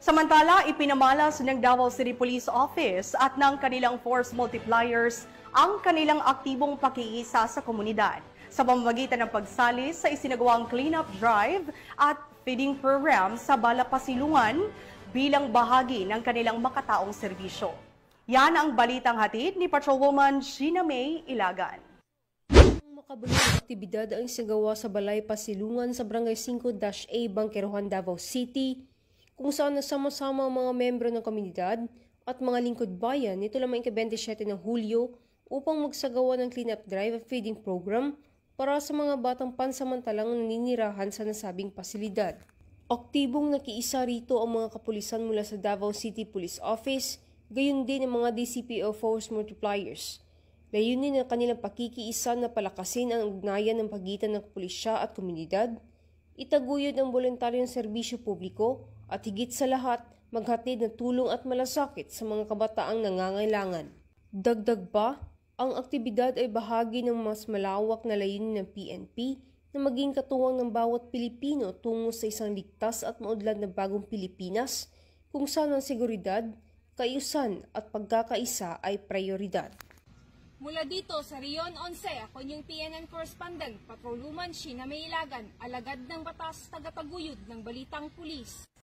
Samantala, ipinamalas ng Davao City Police Office at ng kanilang force multipliers ang kanilang aktibong pakiisa sa komunidad sa pamamagitan ng pagsali sa isinagawang cleanup drive at feeding program sa Balapasilungan bilang bahagi ng kanilang makataong serbisyo. Yan ang balitang hatid ni Patrolwoman Sheena May Ilagan. Makabuluhang aktibidad ang isinagawa sa Balay Pasilungan sa Barangay 5-A, Bangkerohan, Davao City, kung saan nasama-sama ang mga membro ng komunidad at mga lingkod bayan nito lamang ika-27 ng Hulyo upang magsagawa ng cleanup drive at feeding program para sa mga batang pansamantalang naninirahan sa nasabing pasilidad. Aktibong nakiisa rito ang mga kapulisan mula sa Davao City Police Office, gayon din ang mga DCPO Force Multipliers. Layunin ng kanilang pakikiisa na palakasin ang ugnayan ng pagitan ng pulisya at komunidad, itaguyod ang voluntaryong serbisyo publiko, at higit sa lahat, maghatid ng tulong at malasakit sa mga kabataang nangangailangan. Dagdag pa, ang aktibidad ay bahagi ng mas malawak na layunin ng PNP na maging katuwang ng bawat Pilipino tungo sa isang ligtas at maunlad na bagong Pilipinas kung saan ang seguridad, kaayusan at pagkakaisa ay prioridad. Mula dito sa Rion 11, ako yung PNN Correspondent, Patrolwoman Sheena May Ilagan, alagad ng batas tagataguyod ng Balitang Pulis.